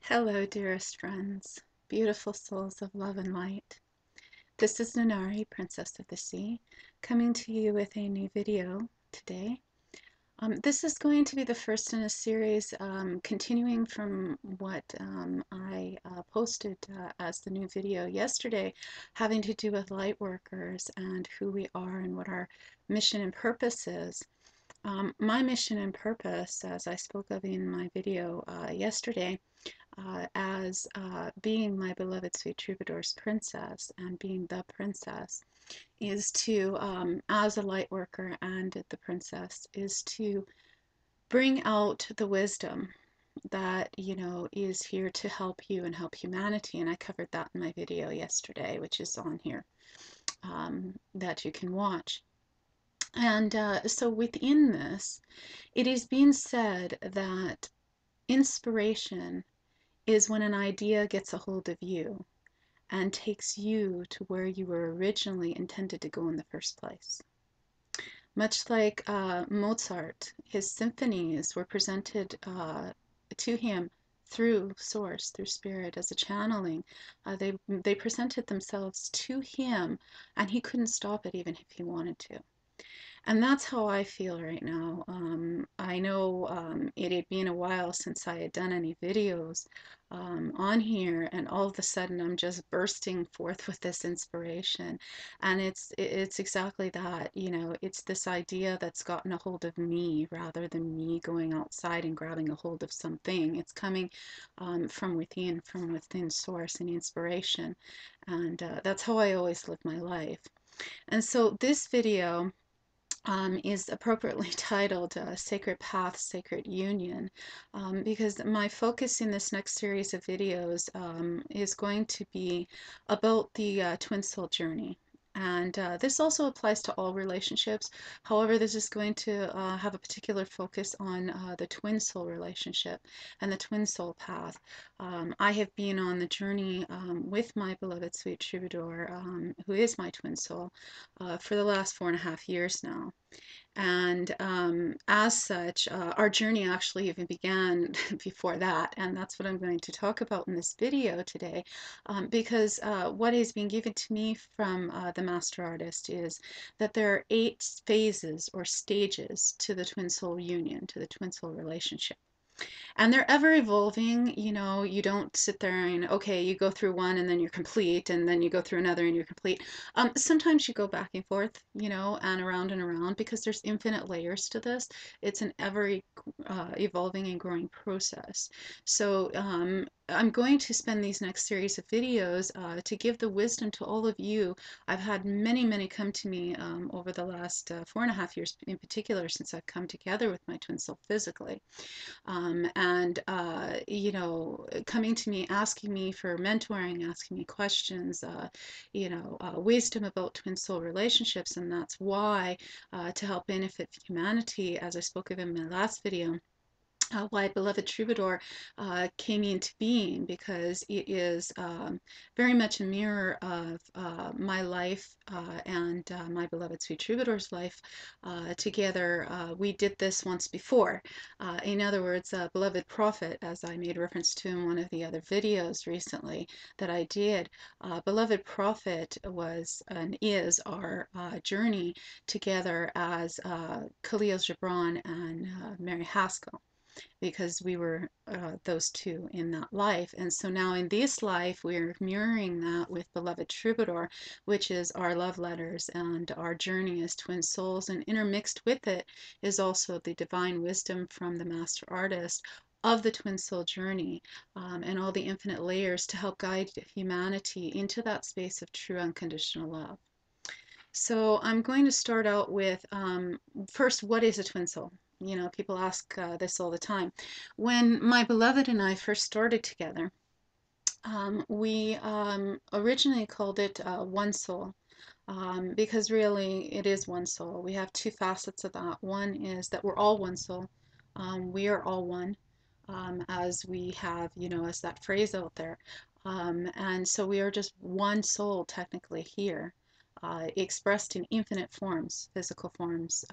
Hello, dearest friends, beautiful souls of love and light. This is Nenari, Princess of the Sea, coming to you with a new video today. This is going to be the first in a series continuing from what I posted as the new video yesterday, having to do with light workers and who we are and what our mission and purpose is. My mission and purpose, as I spoke of in my video yesterday, as being my beloved sweet troubadour's princess and being the princess, is to, as a light worker and the princess, is to bring out the wisdom that, is here to help you and help humanity. And I covered that in my video yesterday, which is on here, that you can watch. And so within this, it is being said that inspiration is when an idea gets a hold of you and takes you to where you were originally intended to go in the first place. Much like Mozart, his symphonies were presented to him through source, through spirit, as a channeling. They presented themselves to him, and he couldn't stop it even if he wanted to. And that's how I feel right now. I know it had been a while since I had done any videos on here, and all of a sudden I'm just bursting forth with this inspiration. And it's exactly that, it's this idea that's gotten a hold of me rather than me going outside and grabbing a hold of something. It's coming from within source and inspiration. And that's how I always live my life. And so this video is appropriately titled Sacred Path, Sacred Union, because my focus in this next series of videos is going to be about the twin soul journey. And this also applies to all relationships. However, this is going to have a particular focus on the twin soul relationship and the twin soul path. I have been on the journey with my beloved sweet troubadour, who is my twin soul, for the last 4.5 years now. And as such, our journey actually even began before that, and that's what I'm going to talk about in this video today, because what has been given to me from the Master Artist is that there are 8 phases or stages to the twin soul union, to the twin soul relationship. And they're ever evolving. You don't sit there and, okay, you go through one and then you're complete, and then you go through another and you're complete. Sometimes you go back and forth, and around, because there's infinite layers to this. It's an ever evolving and growing process. So I'm going to spend these next series of videos to give the wisdom to all of you. I've had many, many come to me over the last 4.5 years in particular, since I've come together with my twin soul physically. And coming to me, asking me for mentoring, asking me questions, wisdom about twin soul relationships. And that's why, to help benefit humanity, as I spoke of in my last video, why Beloved Troubadour came into being, because it is very much a mirror of my life and my beloved sweet troubadour's life together. We did this once before. In other words, Beloved Prophet, as I made reference to in one of the other videos recently that I did, Beloved Prophet was and is our journey together as Khalil Gibran and Mary Haskell, because we were those two in that life. And so now in this life, we're mirroring that with Beloved Troubadour, which is our love letters and our journey as twin souls. And intermixed with it is also the divine wisdom from the Master Artist of the twin soul journey, and all the infinite layers to help guide humanity into that space of true unconditional love. So I'm going to start out with first, what is a twin soul? People ask this all the time. When my beloved and I first started together, we originally called it one soul, because really it is one soul. We have 2 facets of that. One is that we're all one soul. We are all one, as we have, as that phrase out there. And so we are just one soul technically here. expressed in infinite forms, physical forms,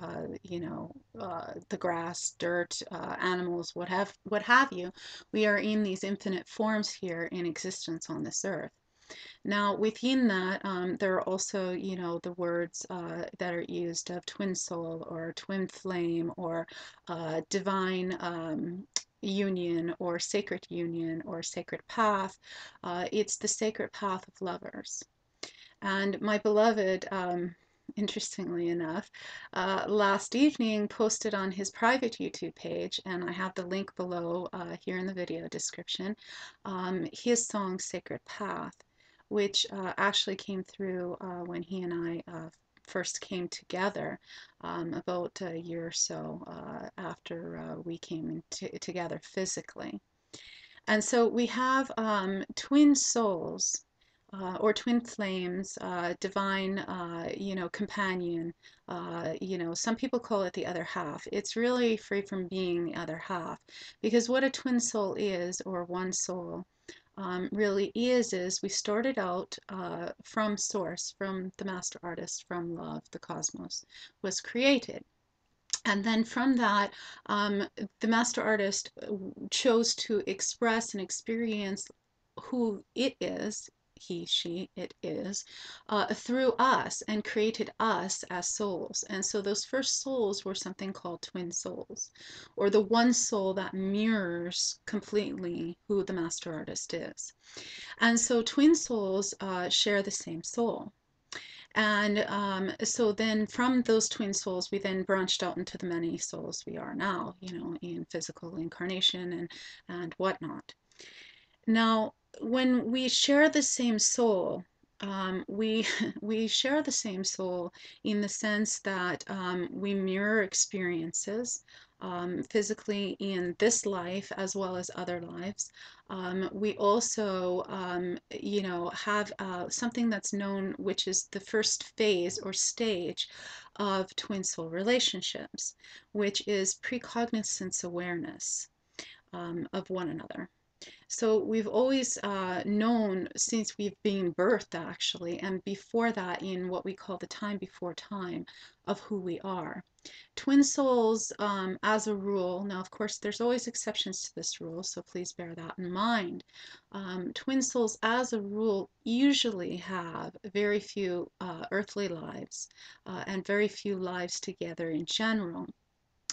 the grass, dirt, animals, what have you. We are in these infinite forms here in existence on this earth. Now, within that, there are also, the words that are used of twin soul or twin flame or divine union or sacred path. It's the sacred path of lovers. And my beloved, interestingly enough, last evening posted on his private YouTube page, and I have the link below here in the video description, his song Sacred Path, which actually came through when he and I first came together about a year or so after we came together physically. And so we have twin souls or twin flames, divine, companion. Some people call it the other half. It's really free from being the other half, because what a twin soul is, or one soul, really is we started out from source, from the master artist, from love, the cosmos was created. And then from that, the master artist chose to express and experience who it is, he, she, it is, through us, and created us as souls. And so those first souls were something called twin souls, or the one soul that mirrors completely who the master artist is. And so twin souls share the same soul. And so then from those twin souls, we then branched out into the many souls we are now, in physical incarnation and whatnot. Now, when we share the same soul, we we share the same soul in the sense that we mirror experiences physically in this life as well as other lives. We also, have something that's known, which is the first phase or stage of twin soul relationships, which is precognisance awareness of one another. So we've always known since we've been birthed, actually, and before that, in what we call the time before time, of who we are. Twin souls, as a rule, now of course there's always exceptions to this rule, so please bear that in mind. Twin souls, as a rule, usually have very few earthly lives and very few lives together in general.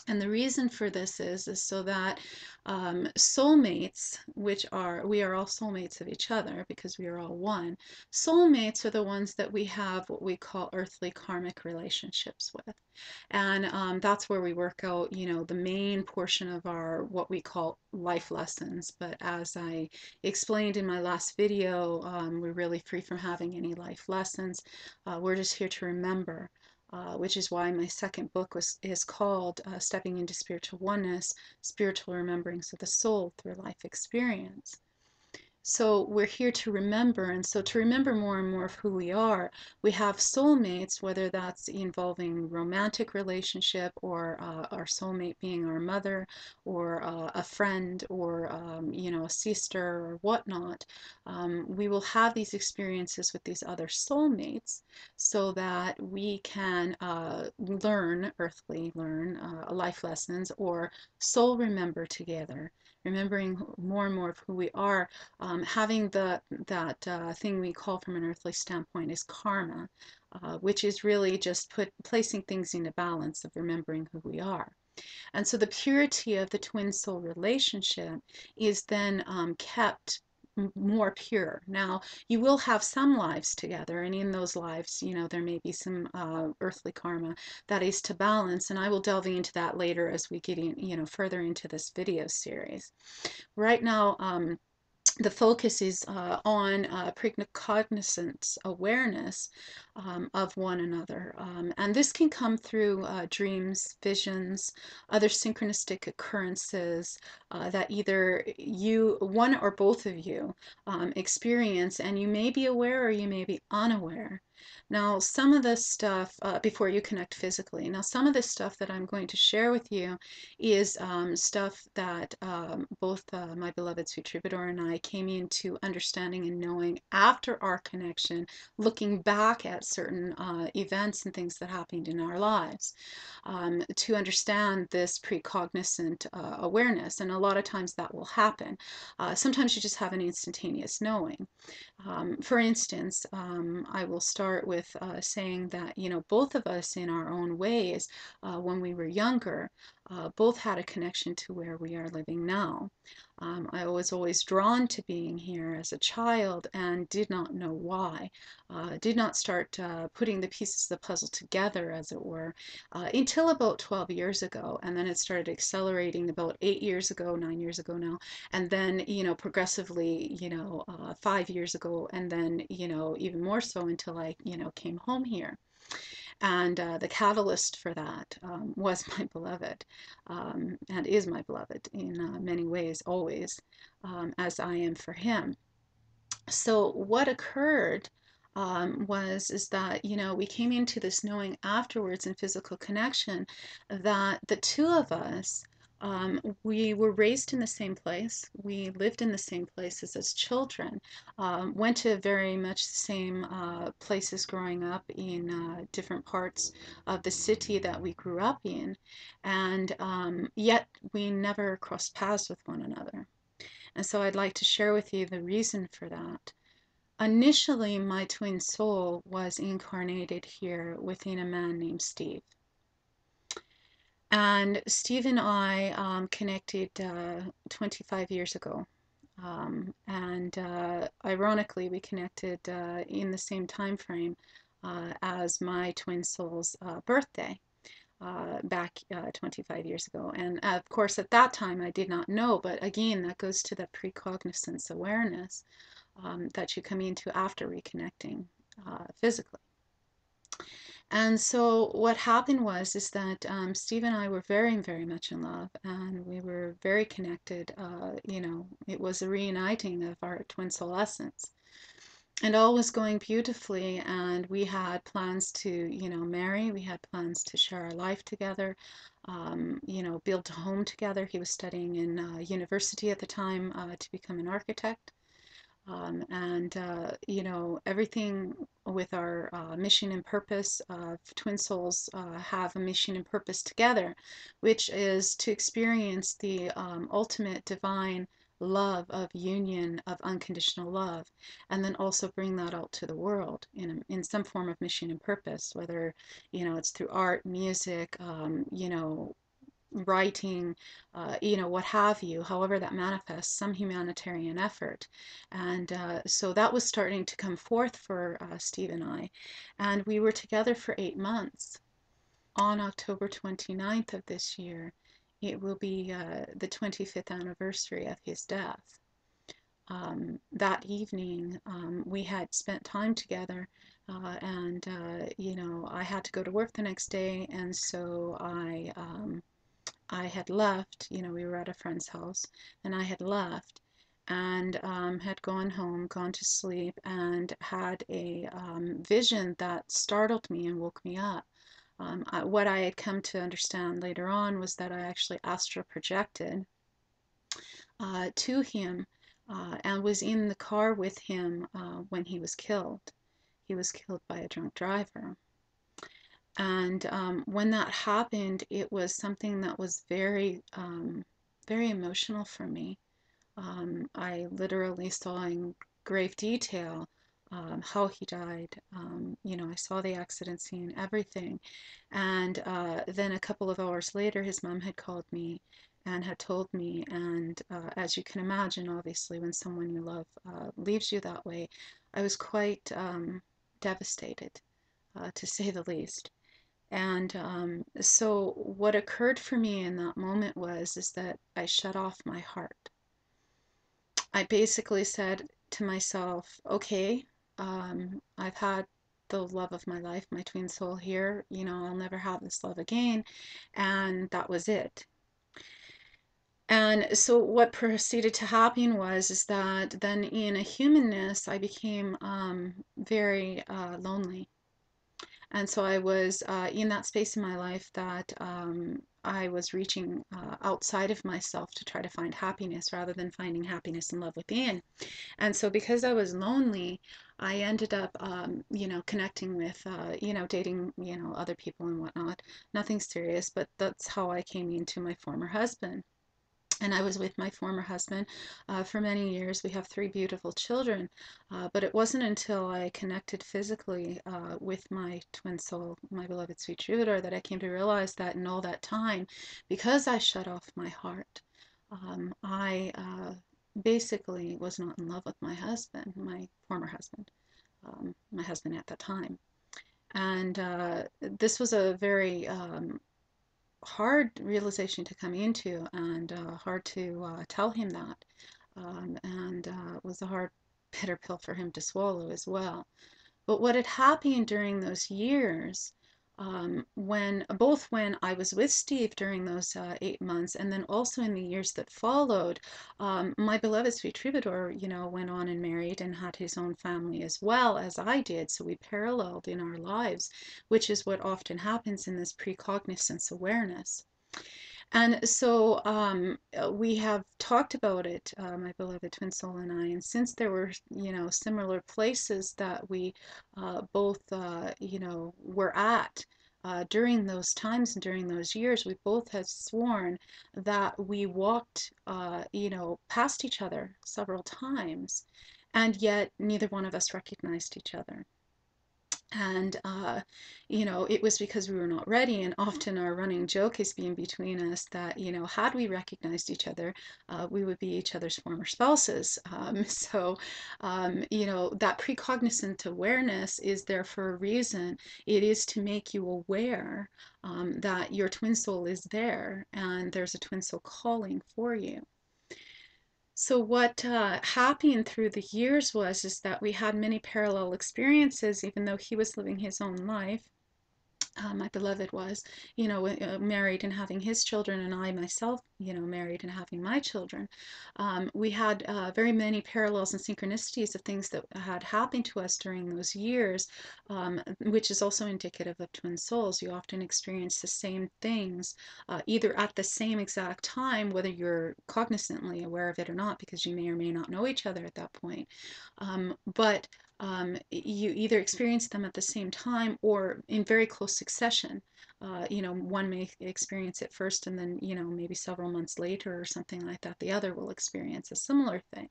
And the reason for this is so that soulmates, we are all soulmates of each other because we are all one. Soulmates are the ones that we have what we call earthly karmic relationships with. And that's where we work out, the main portion of our what we call life lessons. But as I explained in my last video, we're really free from having any life lessons. We're just here to remember. Which is why my second book is called Stepping into Spiritual Oneness, Spiritual Remembrance of the Soul Through Life Experience. So we're here to remember, and so to remember more and more of who we are, we have soulmates, whether that's involving romantic relationship or our soulmate being our mother or a friend or a sister or whatnot. We will have these experiences with these other soulmates so that we can learn life lessons or soul remember together, remembering more and more of who we are. Having that thing we call from an earthly standpoint is karma, which is really just placing things into balance of remembering who we are. And so the purity of the twin soul relationship is then kept more pure. Now, you will have some lives together, and in those lives, there may be some earthly karma that is to balance, and I will delve into that later as we get in, further into this video series. Right now, the focus is on precognisance awareness of one another. And this can come through dreams, visions, other synchronistic occurrences that either one or both of you experience, and you may be aware or you may be unaware. Now, some of this stuff, before you connect physically, now some of this stuff that I'm going to share with you is stuff that both my beloved sweet Troubadour and I came into understanding and knowing after our connection, looking back at certain events and things that happened in our lives, to understand this precognizant awareness. And a lot of times that will happen. Sometimes you just have an instantaneous knowing. For instance, I will start with saying that, you know, both of us in our own ways, when we were younger, both had a connection to where we are living now. I was always drawn to being here as a child and did not know why. Did not start putting the pieces of the puzzle together, as it were, until about 12 years ago. And then it started accelerating about 8 years ago, 9 years ago now. And then, you know, progressively, 5 years ago, and then, even more so until I, came home here. And the catalyst for that was my beloved, and is my beloved in many ways, always, as I am for him. So what occurred is that, we came into this knowing afterwards in physical connection that the two of us, we were raised in the same place. We lived in the same places as children, went to very much the same places growing up in different parts of the city that we grew up in. And yet we never crossed paths with one another. And so I'd like to share with you the reason for that. Initially, my twin soul was incarnated here within a man named Steve. And Steve and I connected 25 years ago. And ironically, we connected in the same time frame as my twin soul's birthday. Back 25 years ago. And of course, at that time, I did not know, but again, that goes to the precognisance awareness that you come into after reconnecting physically. And so what happened is that Steve and I were very, very much in love, and we were very connected. It was a reuniting of our twin soul essence. And all was going beautifully, and we had plans to, marry. We had plans to share our life together, build a home together. He was studying in university at the time to become an architect. Everything with our mission and purpose of twin souls have a mission and purpose together, which is to experience the ultimate divine love of union, of unconditional love, and then also bring that out to the world in some form of mission and purpose, whether it's through art, music, writing, what have you, however that manifests, some humanitarian effort. And so that was starting to come forth for Steve and I. And we were together for 8 months. On October 29th of this year, it will be the 25th anniversary of his death. That evening, we had spent time together, and I had to go to work the next day, and so I had left. We were at a friend's house, and I had left and had gone home, gone to sleep, and had a vision that startled me and woke me up. What I had come to understand later on was that I actually astral projected to him and was in the car with him when he was killed. He was killed by a drunk driver. And when that happened, it was something that was very, very emotional for me. I literally saw in grave detail how he died. I saw the accident scene, everything. And then a couple of hours later, his mom had called me and had told me. And as you can imagine, obviously, when someone you love leaves you that way, I was quite devastated, to say the least. And so what occurred for me in that moment is that I shut off my heart. I basically said to myself, okay, I've had the love of my life, my twin soul here, I'll never have this love again. And that was it. And so what proceeded to happen is that then in a humanness, I became very lonely. And so I was in that space in my life that I was reaching outside of myself to try to find happiness rather than finding happiness and love within. And so because I was lonely, I ended up, connecting with, dating, other people and whatnot. Nothing serious, but that's how I came into my former husband. And I was with my former husband for many years. We have three beautiful children, but it wasn't until I connected physically with my twin soul, my beloved sweet Troubadour, that I came to realize that in all that time, because I shut off my heart, I basically was not in love with my husband, my former husband, my husband at that time. And this was a very hard realization to come into, and hard to tell him that. And it was a hard, bitter pill for him to swallow as well. But what had happened during those years, when I was with Steve during those 8 months, and then also in the years that followed, my beloved sweet Troubadour, went on and married and had his own family as well as I did. So we paralleled in our lives, which is what often happens in this precognisance awareness. And so we have talked about it, my beloved twin soul and I. And since there were, similar places that we both, were at during those times and during those years, we both had sworn that we walked, past each other several times, and yet neither one of us recognized each other. And, it was because we were not ready. And often our running joke has been between us that, had we recognized each other, we would be each other's former spouses. That precognizant awareness is there for a reason. It is to make you aware that your twin soul is there and there's a twin soul calling for you. So what happened through the years is that we had many parallel experiences, even though he was living his own life. My beloved was, married and having his children, and I myself, married and having my children. We had very many parallels and synchronicities of things that had happened to us during those years, which is also indicative of twin souls. You often experience the same things, either at the same exact time, whether you're cognizantly aware of it or not, because you may or may not know each other at that point. But you either experience them at the same time or in very close succession. One may experience it first, and then, maybe several months later or something like that, the other will experience a similar thing.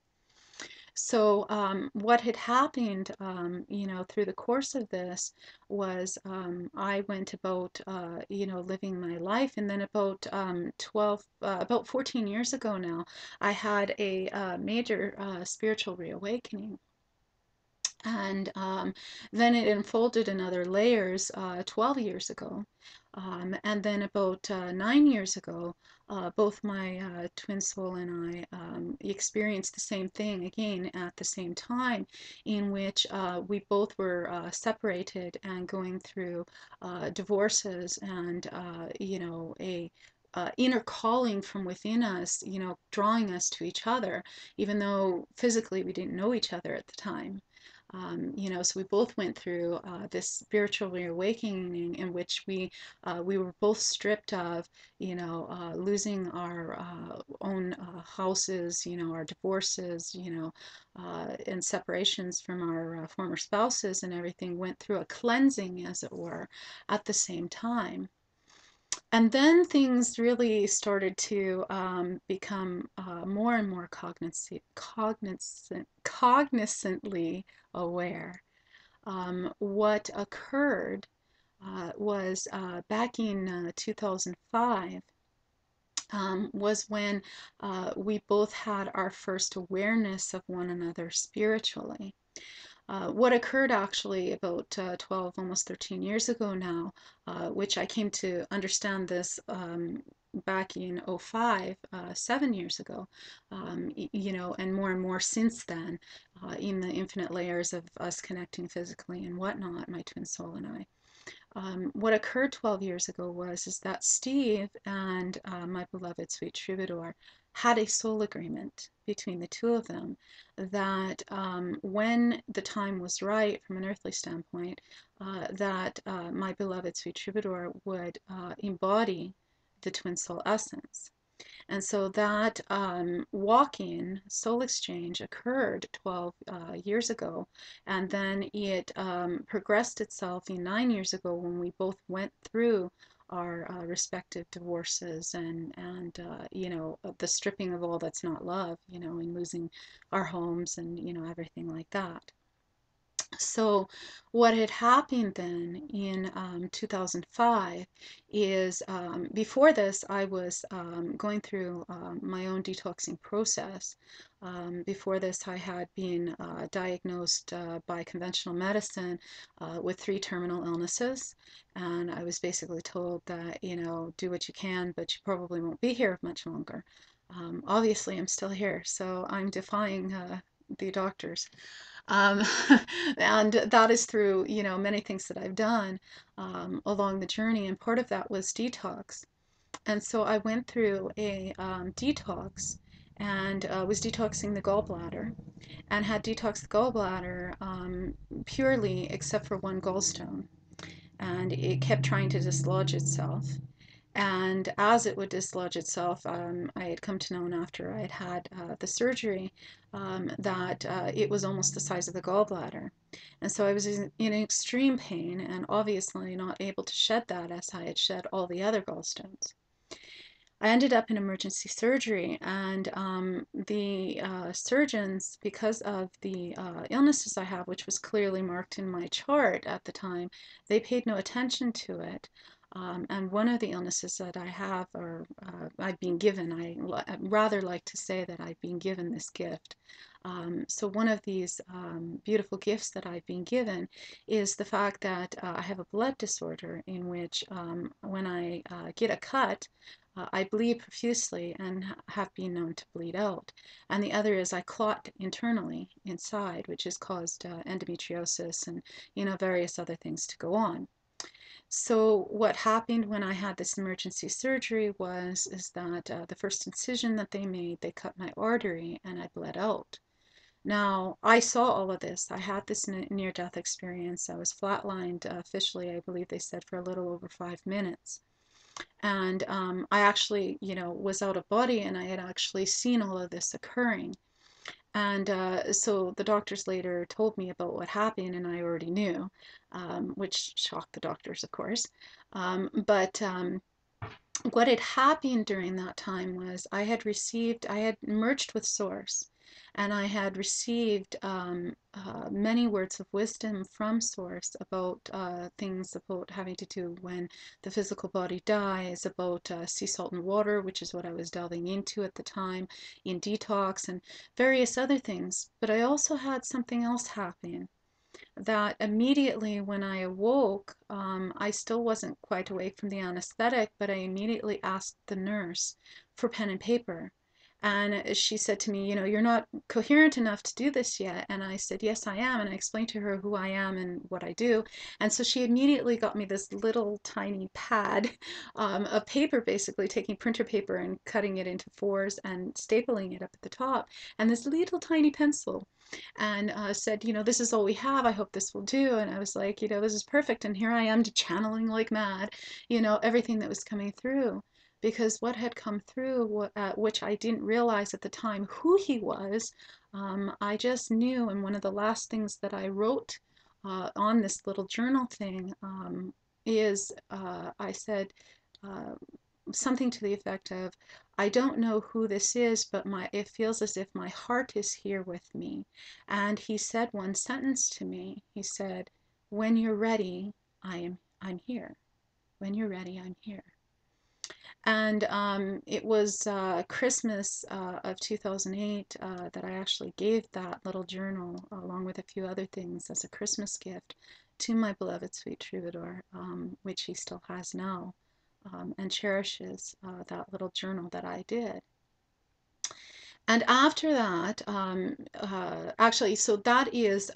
So what had happened, through the course of this was I went about, living my life, and then about 14 years ago now, I had a major spiritual reawakening. And then it unfolded in other layers 12 years ago. And then about 9 years ago, both my twin soul and I experienced the same thing again at the same time, in which we both were separated and going through divorces, and, a inner calling from within us, drawing us to each other, even though physically we didn't know each other at the time. So we both went through this spiritual reawakening, in which we were both stripped of, losing our own houses, our divorces, and separations from our former spouses, and everything went through a cleansing, as it were, at the same time. And then things really started to become more and more cognizantly aware. What occurred was back in 2005, was when we both had our first awareness of one another spiritually. What occurred actually about 12, almost 13 years ago now, which I came to understand this back in '05, 7 years ago, and more since then, in the infinite layers of us connecting physically and whatnot, my twin soul and I. What occurred 12 years ago is that Steve and my beloved sweet Troubadour had a soul agreement between the two of them that when the time was right from an earthly standpoint, that my beloved sweet Troubadour would embody the twin soul essence. And so that walk-in soul exchange occurred 12 years ago, and then it progressed itself 9 years ago when we both went through our respective divorces and you know, the stripping of all that's not love, you know, and losing our homes and you know everything like that. So what had happened then in 2005 is before this I was going through my own detoxing process. Before this I had been diagnosed by conventional medicine with 3 terminal illnesses, and I was basically told that, you know, do what you can, but you probably won't be here much longer. Obviously I'm still here, so I'm defying the doctors. Um, and that is through, you know, many things that I've done along the journey, and part of that was detox. And so I went through a detox and was detoxing the gallbladder and had detoxed the gallbladder purely except for one gallstone. And it kept trying to dislodge itself. And as it would dislodge itself, I had come to know after I had had the surgery that it was almost the size of the gallbladder. And so I was in extreme pain and obviously not able to shed that as I had shed all the other gallstones. I ended up in emergency surgery, and the surgeons, because of the illnesses I have, which was clearly marked in my chart at the time, they paid no attention to it. And one of the illnesses that I have, or I've been given, I'd rather like to say that I've been given this gift. So one of these beautiful gifts that I've been given is the fact that I have a blood disorder in which when I get a cut, I bleed profusely and have been known to bleed out. And the other is I clot internally inside, which has caused endometriosis and, you know, various other things to go on. So what happened when I had this emergency surgery is that the first incision that they made, they cut my artery and I bled out. Now, I saw all of this. I had this near-death experience. I was flatlined officially, I believe they said, for a little over 5 minutes. And I actually, you know, was out of body and I had actually seen all of this occurring. And so the doctors later told me about what happened, and I already knew, which shocked the doctors, of course. But what had happened during that time was I had merged with Source, and I had received many words of wisdom from Source about things about having to do when the physical body dies, about sea salt and water, which is what I was delving into at the time, in detox, and various other things. But I also had something else happen that immediately when I awoke, I still wasn't quite awake from the anesthetic, but I immediately asked the nurse for pen and paper. And she said to me, you know, you're not coherent enough to do this yet. And I said, yes, I am. And I explained to her who I am and what I do. And so she immediately got me this little tiny pad of paper, basically taking printer paper and cutting it into fours and stapling it up at the top, and this little tiny pencil, and said, you know, this is all we have. I hope this will do. And I was like, you know, this is perfect. And here I am channeling like mad, you know, everything that was coming through. Because what had come through, which I didn't realize at the time who he was, I just knew. And one of the last things that I wrote on this little journal thing is I said, uh, something to the effect of, I don't know who this is, but it feels as if my heart is here with me. And he said one sentence to me. He said, when you're ready, I'm here. When you're ready, I'm here. And it was Christmas of 2008 that I actually gave that little journal, along with a few other things, as a Christmas gift to my beloved sweet Troubadour, which he still has now, and cherishes that little journal that I did. And after that, actually, so that is,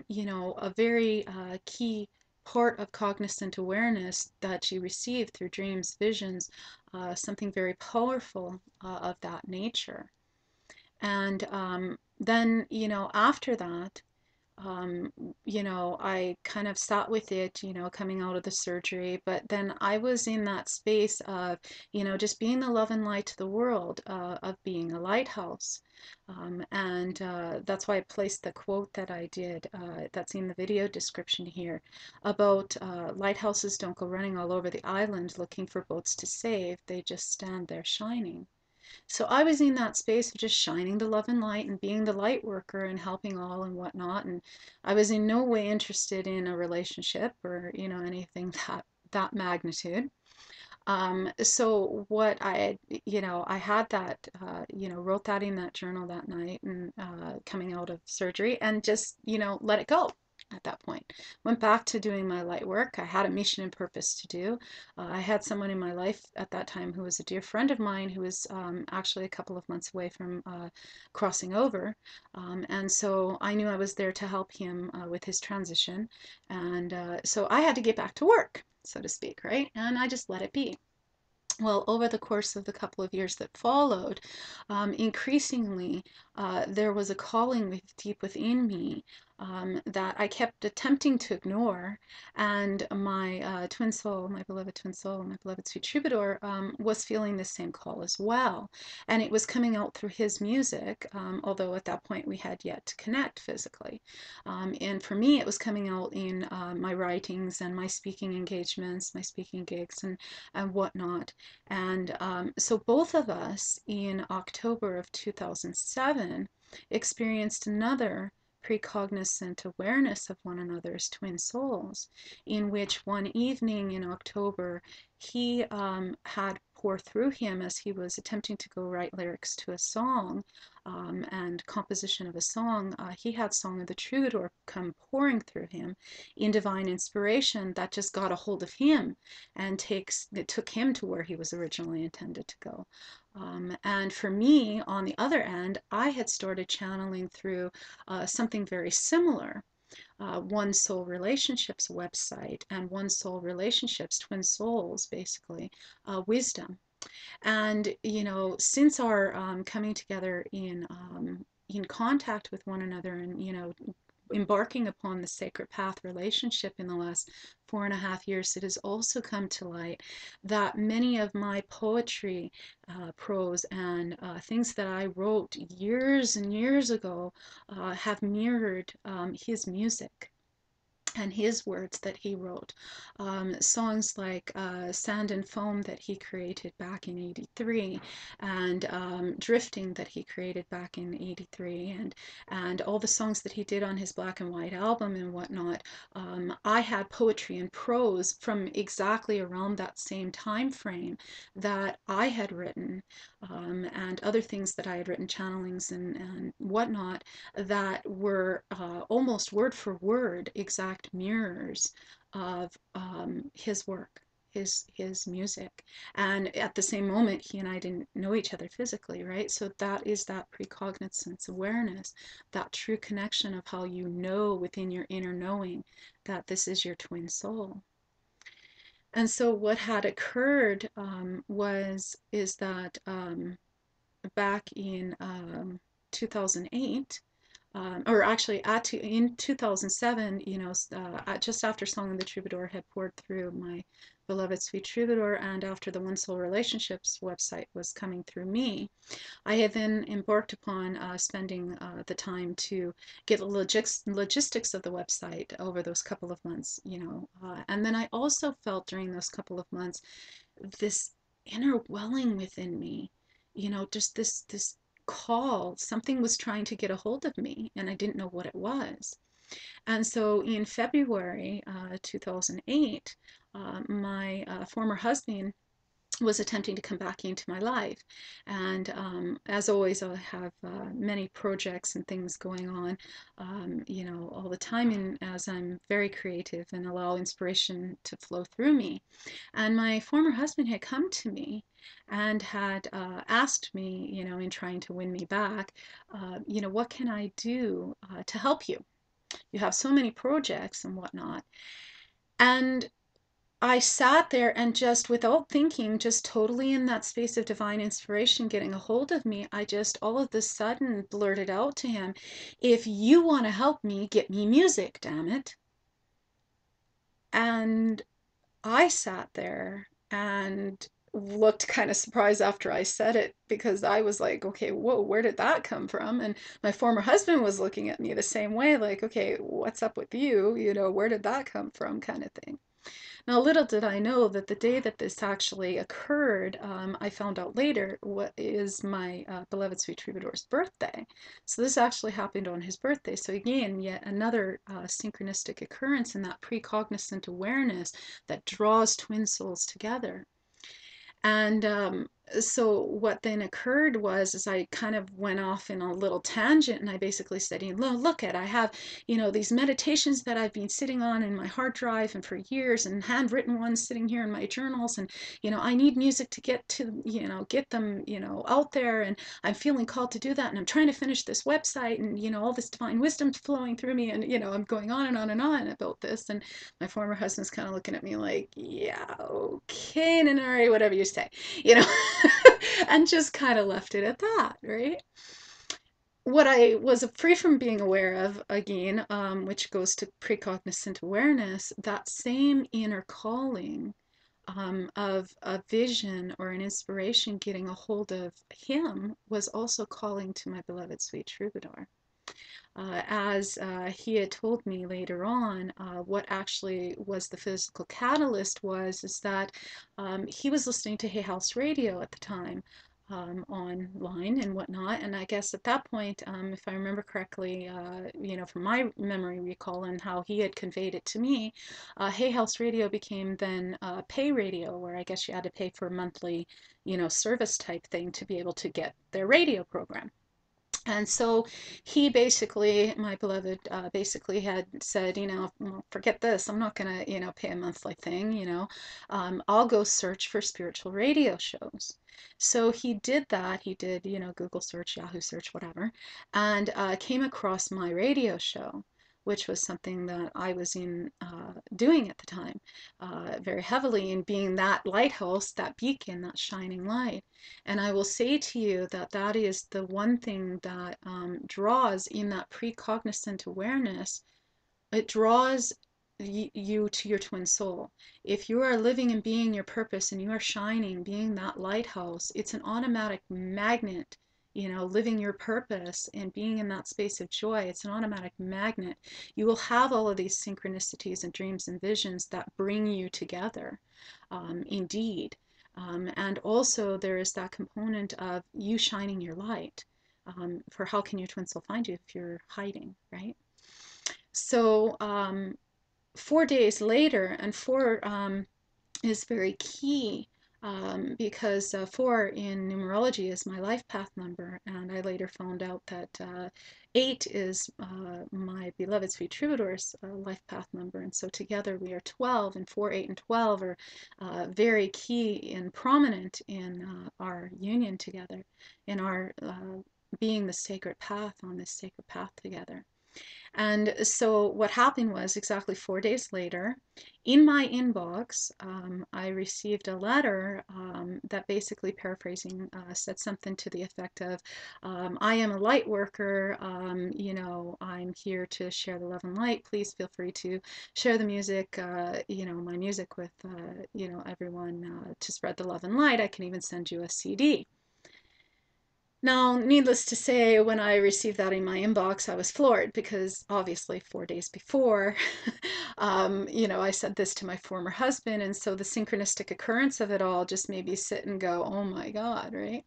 you know, a very key part of cognizant awareness that you receive through dreams, visions, something very powerful of that nature. And then, after that, um, I kind of sat with it, coming out of the surgery. But then I was in that space of, just being the love and light to the world, of being a lighthouse. And that's why I placed the quote that I did, that's in the video description here, about lighthouses don't go running all over the island looking for boats to save. They just stand there shining. So I was in that space of just shining the love and light and being the light worker and helping all and whatnot. And I was in no way interested in a relationship or, anything that magnitude. So what I had that, wrote that in that journal that night and coming out of surgery and just, let it go at that point. Went back to doing my light work. I had a mission and purpose to do. I had someone in my life at that time who was a dear friend of mine who was actually a couple of months away from crossing over. And so I knew I was there to help him with his transition. And so I had to get back to work, so to speak, right? And I just let it be. Well, over the course of the couple of years that followed, increasingly there was a calling deep within me that I kept attempting to ignore, and my twin soul, my beloved twin soul, my beloved sweet troubadour, was feeling the same call as well, and it was coming out through his music, although at that point we had yet to connect physically. And for me, it was coming out in my writings and my speaking engagements, my speaking gigs, and whatnot. And so both of us in October of 2007 experienced another precognizant awareness of one another as twin souls, in which one evening in October he had pour through him as he was attempting to go write lyrics to a song and composition of a song. He had Song of the Troubadour come pouring through him in divine inspiration that just got a hold of him and it took him to where he was originally intended to go. And for me, on the other end, I had started channeling through something very similar. One Soul Relationships website and One Soul Relationships, Twin Souls, basically, wisdom. And since our coming together in contact with one another, and embarking upon the sacred path relationship in the last 4.5 years, it has also come to light that many of my poetry, prose, and things that I wrote years and years ago have mirrored his music and his words that he wrote. Songs like Sand and Foam that he created back in '83, and Drifting that he created back in '83, and all the songs that he did on his Black and White album and whatnot. I had poetry and prose from exactly around that same time frame that I had written, and other things that I had written, channelings and whatnot, that were almost word for word exact mirrors of his work, his music. And at the same moment, he and I didn't know each other physically, right? So that is that precognizance awareness, that true connection of how you know within your inner knowing that this is your twin soul. And so what had occurred is that back in 2008, or actually in 2007, just after Song of the Troubadour had poured through my beloved sweet troubadour, and after the One Soul Relationships website was coming through me, I had then embarked upon spending the time to get the logistics of the website over those couple of months, and then I also felt during those couple of months this inner welling within me, just this call. Something was trying to get a hold of me, and I didn't know what it was. And so in February 2008, my former husband was attempting to come back into my life. And as always, I have many projects and things going on, all the time, and as I'm very creative and allow inspiration to flow through me. And my former husband had come to me and had asked me, in trying to win me back, what can I do to help you? You have so many projects and whatnot. And I sat there and just without thinking, just totally in that space of divine inspiration getting a hold of me, I just all of a sudden blurted out to him, if you want to help me, get me music, damn it. And I sat there and looked kind of surprised after I said it, because I was like, okay, whoa, where did that come from? And my former husband was looking at me the same way, like, okay, what's up with you? You know, where did that come from, kind of thing. Now, little did I know that the day that this actually occurred, I found out later, what is my beloved sweet Troubadour's birthday. So this actually happened on his birthday. So again, yet another synchronistic occurrence in that precognizant awareness that draws twin souls together. And so what then occurred was, is I kind of went off in a little tangent, and I basically said, you know, look at, I have, you know, these meditations that I've been sitting on in my hard drive and for years, and handwritten ones sitting here in my journals, and, you know, I need music to get to, you know, get them, you know, out there, and I'm feeling called to do that, and I'm trying to finish this website, and, you know, all this divine wisdom's flowing through me, and, you know, I'm going on and on and on about this. And my former husband's kind of looking at me like, yeah, okay, Nenari, whatever you say, you know, and just kind of left it at that, right? What I was free from being aware of, again, which goes to precognizant awareness, that same inner calling of a vision or an inspiration getting a hold of him was also calling to my beloved sweet Troubadour. As he had told me later on, what actually was the physical catalyst was is that he was listening to Hay House Radio at the time, online and whatnot. And I guess at that point, if I remember correctly, you know, from my memory recall and how he had conveyed it to me, Hay House Radio became then pay radio, where I guess you had to pay for a monthly, you know, service type thing to be able to get their radio program. And so he basically, my beloved, basically had said, you know, well, forget this. I'm not going to, you know, pay a monthly thing, you know. I'll go search for spiritual radio shows. So he did that. He did, you know, Google search, Yahoo search, whatever, and came across my radio show, which was something that I was in doing at the time, very heavily, in being that lighthouse, that beacon, that shining light. And I will say to you that that is the one thing that draws in that precognizant awareness. It draws you to your twin soul. If you are living and being your purpose and you are shining, being that lighthouse, it's an automatic magnet. You know, living your purpose and being in that space of joy, it's an automatic magnet. You will have all of these synchronicities and dreams and visions that bring you together, indeed. And also there is that component of you shining your light. For how can your twin soul find you if you're hiding, right? So 4 days later, and four is very key, because 4 in numerology is my life path number, and I later found out that 8 is my beloved sweet Troubadour's life path number, and so together we are 12, and 4, 8, and 12 are very key and prominent in our union together, in our being the sacred path on this sacred path together. And so what happened was, exactly 4 days later, in my inbox, I received a letter that, basically paraphrasing, said something to the effect of, I am a light worker, you know, I'm here to share the love and light. Please feel free to share the music, you know, my music with, you know, everyone, to spread the love and light. I can even send you a CD. Now, needless to say, when I received that in my inbox, I was floored, because obviously 4 days before, you know, I said this to my former husband, and so the synchronistic occurrence of it all just made me sit and go, oh my God, right?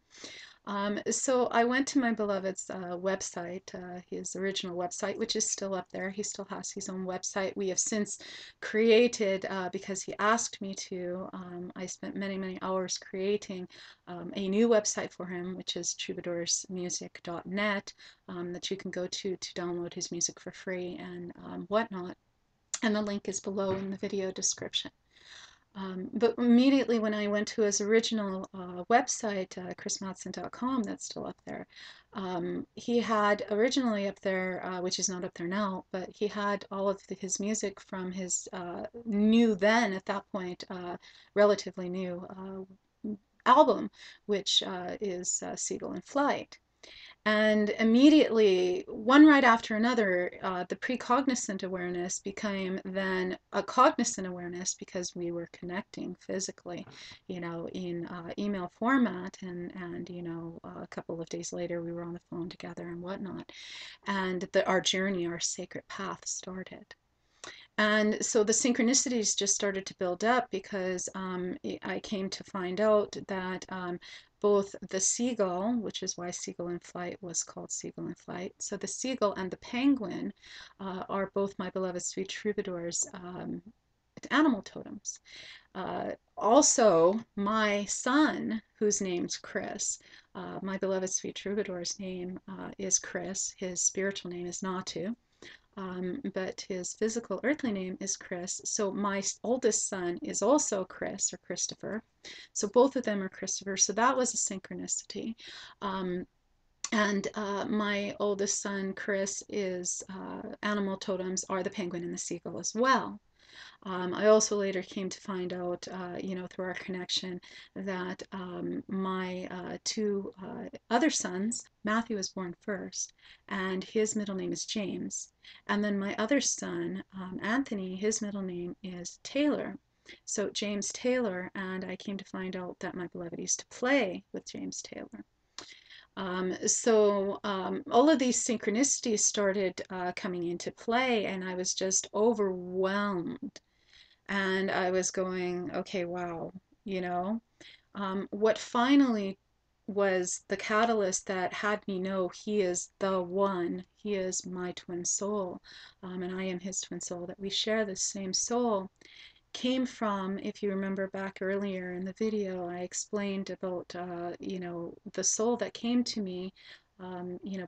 So I went to my beloved's website, his original website, which is still up there. He still has his own website. We have since created, because he asked me to, I spent many, many hours creating a new website for him, which is troubadoursmusic.net, that you can go to download his music for free and whatnot. And the link is below in the video description. But immediately when I went to his original website, chrismatson.com, that's still up there, he had originally up there, which is not up there now, but he had all of his music from his new then, at that point, relatively new album, which is Seagull in Flight. And immediately, one right after another, the precognisant awareness became then a cognizant awareness because we were connecting physically, in email format. And a couple of days later, we were on the phone together and whatnot. And our journey, our sacred path started. And so the synchronicities just started to build up because I came to find out that both the seagull, which is why Seagull in Flight was called Seagull in Flight, so the seagull and the penguin are both my beloved sweet troubadours, animal totems. Also, my son, whose name's Chris, my beloved sweet troubadour's name is Chris. His spiritual name is Natu. But his physical earthly name is Chris. So my oldest son is also Chris or Christopher. So both of them are Christopher. So that was a synchronicity. And my oldest son, Chris, is animal totems are the penguin and the seagull as well. I also later came to find out, through our connection, that my two other sons, Matthew was born first, and his middle name is James. And then my other son, Anthony, his middle name is Taylor. So James Taylor, and I came to find out that my beloved used to play with James Taylor. All of these synchronicities started coming into play, and I was just overwhelmed. And I was going, okay, wow, what finally was the catalyst that had me know he is the one, he is my twin soul, and I am his twin soul, that we share the same soul, came from, if you remember back earlier in the video, I explained about, the soul that came to me,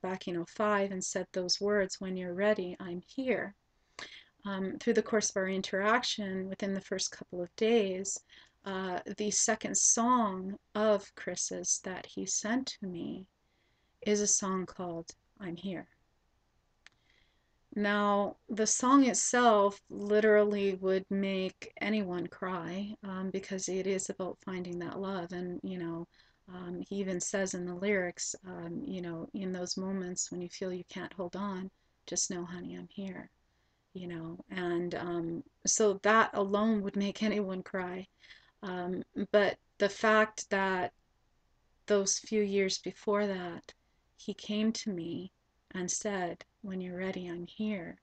back in '05 and said those words, when you're ready, I'm here. Through the course of our interaction within the first couple of days, the second song of Chris's that he sent to me is a song called I'm Here. Now, the song itself literally would make anyone cry, because it is about finding that love. And, he even says in the lyrics, in those moments when you feel you can't hold on, just know, honey, I'm here. And so that alone would make anyone cry. But the fact that those few years before that, he came to me and said, when you're ready, I'm here.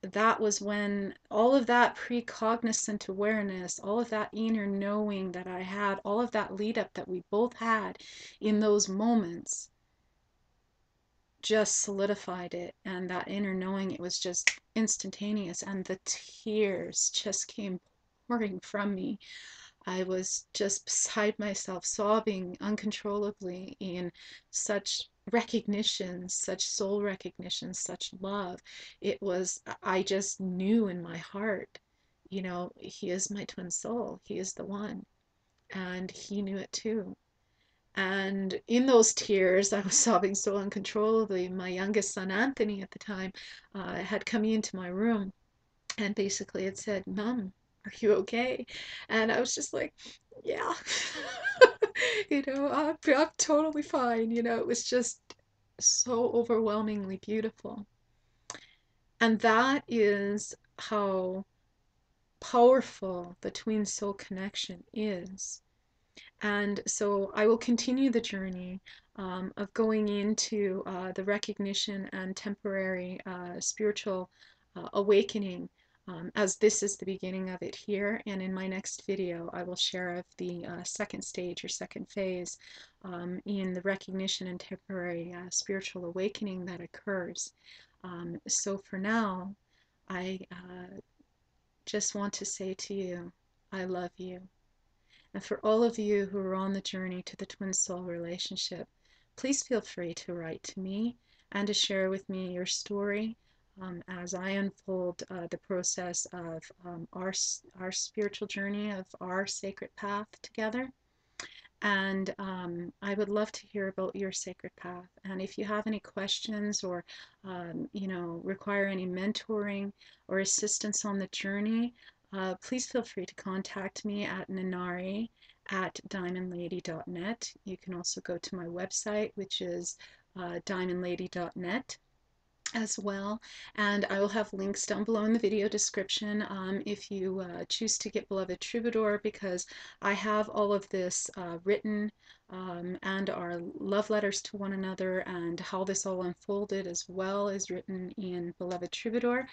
That was when all of that precognisant awareness, all of that inner knowing that I had, all of that lead up that we both had in those moments, just solidified it. And that inner knowing, it was just instantaneous, and the tears just came pouring from me. I was just beside myself, sobbing uncontrollably in such recognition, such soul recognition, such love. I just knew in my heart, he is my twin soul, he is the one, and he knew it too. And in those tears, I was sobbing so uncontrollably. My youngest son, Anthony, at the time, had come into my room and basically had said, Mom, are you okay? And I was just like, yeah, I'm totally fine. It was just so overwhelmingly beautiful. And that is how powerful the twin soul connection is. And so I will continue the journey of going into the recognition and temporary spiritual awakening, as this is the beginning of it here. And in my next video, I will share of the second stage or second phase in the recognition and temporary spiritual awakening that occurs. So for now, I just want to say to you, I love you. And for all of you who are on the journey to the twin soul relationship, please feel free to write to me and to share with me your story. as I unfold the process of our spiritual journey, of our sacred path together. And I would love to hear about your sacred path. And if you have any questions or, require any mentoring or assistance on the journey, please feel free to contact me at Nenari at diamondlady.net. You can also go to my website, which is diamondlady.net as well, and I will have links down below in the video description if you choose to get Beloved Troubadour, because I have all of this written, and our love letters to one another and how this all unfolded as well is written in Beloved Troubadour.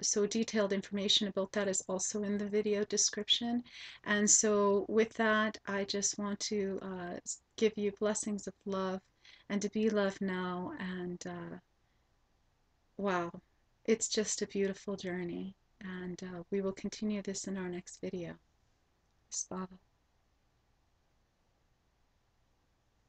So detailed information about that is also in the video description. And so with that, I just want to give you blessings of love and to be loved now. And wow, it's just a beautiful journey, and we will continue this in our next video. Slava.